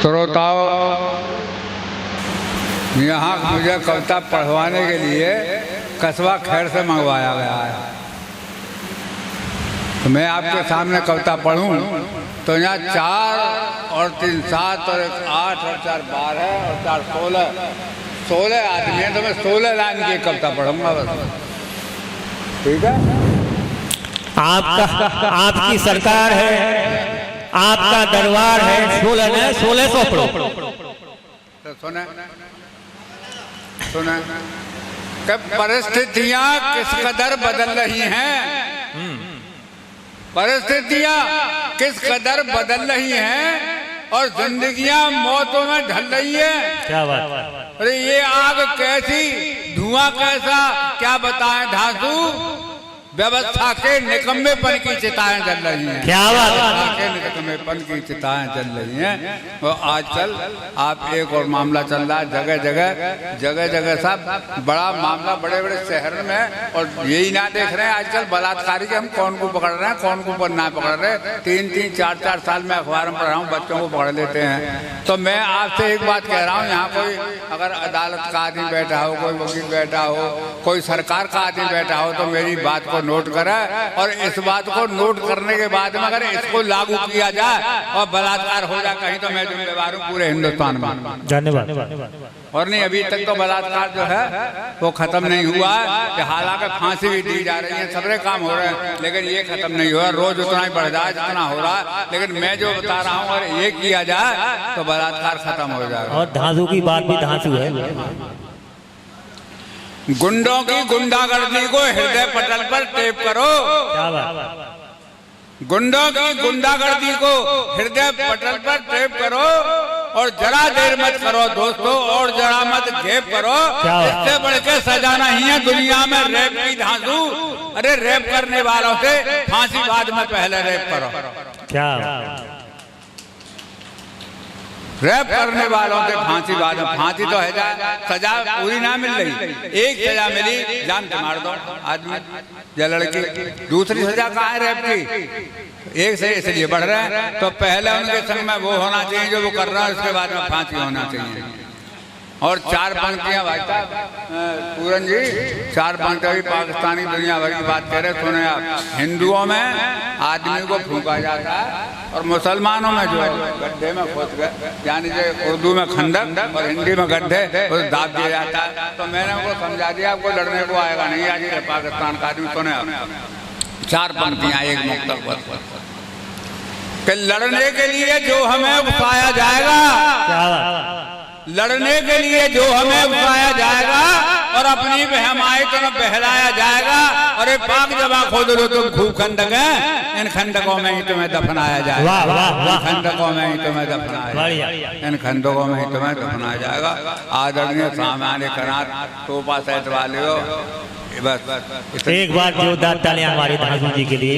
श्रोताओं, यहाँ मुझे कविता पढ़वाने के लिए कस्बा खैर से मंगवाया गया है। तो मैं आपके सामने कविता पढ़ूं तो यहाँ 4 और 3 7 और 1 8 और 4 12 और 4 16 आदमी हैं। तो मैं 16 लाइन की कविता पढ़ूंगा बस। ठीक है, आपकी सरकार है, आपका दरबार है। 1600 पढ़ो। तो सुने कब परिस्थितियां किस कदर बदल रही हैं, परिस्थितियां किस कदर बदल रही हैं और जिंदगियां मौतों में ढल रही हैं। क्या बात। अरे ये आग कैसी, धुआं कैसा, क्या बताएं धांसू, व्यवस्था के निकम्मेपन की चिताएं जल रही हैं। क्या बात के निकम्मेपन की चिताएं जल रही हैं। और आजकल आप एक और मामला चल रहा है, जगह जगह सब बड़ा मामला, बड़े बड़े शहर में। और यही ना देख रहे हैं आजकल बलात्कारी के हम कौन को पकड़ रहे हैं, कौन को ना पकड़ रहे। 3-3 4-4 साल में अखबार में पढ़ रहा हूँ, बच्चों को पकड़ लेते हैं। तो मैं आपसे एक बात कह रहा हूँ, यहाँ कोई अगर अदालत का आदमी बैठा हो, कोई वकील बैठा हो, कोई सरकार का आदमी बैठा हो, तो मेरी बात को नोट करे। और इस बात को नोट करने के बाद में अगर इसको लागू किया जाए और बलात्कार हो जाए कहीं, तो मैं जिम्मेदार हूँ पूरे हिंदुस्तान में। धन्यवाद। और नहीं, अभी तक तो बलात्कार जो है वो खत्म नहीं हुआ है। हालांकि फांसी भी दी जा रही है, सबरे काम हो रहे हैं, लेकिन ये खत्म नहीं हुआ। रोज उतना ही बढ़ रहा है जितना हो रहा है। लेकिन मैं जो बता रहा हूँ, अगर ये किया जाए तो बलात्कार खत्म हो जाएगा। और धांसू की बात भी धांसू है। गुंडों की गुंडागर्दी को हृदय पटल पर टेप करो। क्या बात। गुंडों की गुंडागर्दी को हृदय पटल पर टेप करो और जरा देर मत करो दोस्तों, और जरा मत घेप करो। इससे बढ़ के सजा नहीं है दुनिया में रेप की धांसू। अरे रेप करने वालों से फांसी बाद में पहले रेप करो। क्या रेप करने वालों से फांसी बाद में, फांसी तो है सजा पूरी ना मिल रही। एक सजा मिली, जान से मार दो आदमी या लड़की। दूसरी सजा कहाँ है रेप की? एक से इसलिए बढ़ रहे हैं। तो पहले उनके संग में वो होना चाहिए जो वो कर रहा है, उसके बाद में फांसी होना चाहिए। और 4 पंक्तियां भाई साहब पूरन जी, 4 पंक्तियां भी पाकिस्तानी दुनिया भर की बात कह रहे। सुने आप, हिंदुओं में आदमी को फूंका जाता है और मुसलमानों में जो है गड्ढे में खोद गए, यानी जो उर्दू में खंडक और हिंदी में गड्ढे, उसे दाब दिया जाता है। तो मैंने उनको समझा दिया, आपको लड़ने को आएगा नहीं। आज पाकिस्तान का आदमी सुने आप, 4 पंक्तियां एक मुक्तक पर कि लड़ने के लिए जो हमें उठाया जाएगा, लड़ने के लिए जो हमें उठाया जाएगा और अपनी बहमाइत में बहलाया जाएगा। और पाक जमा खोद लो तुम खूब खंडक है, इन खंडकों में ही तुम्हें दफनाया जाएगा। इन खंडकों में ही तुम्हें दफनाया जाएगा, इन खंडकों में ही तुम्हें दफनाया जाएगा। आदरणीय सामान्य करार टोपा सेट वाले हो, बस एक बार जोरदार तालियां हमारे धांसू जी के लिए।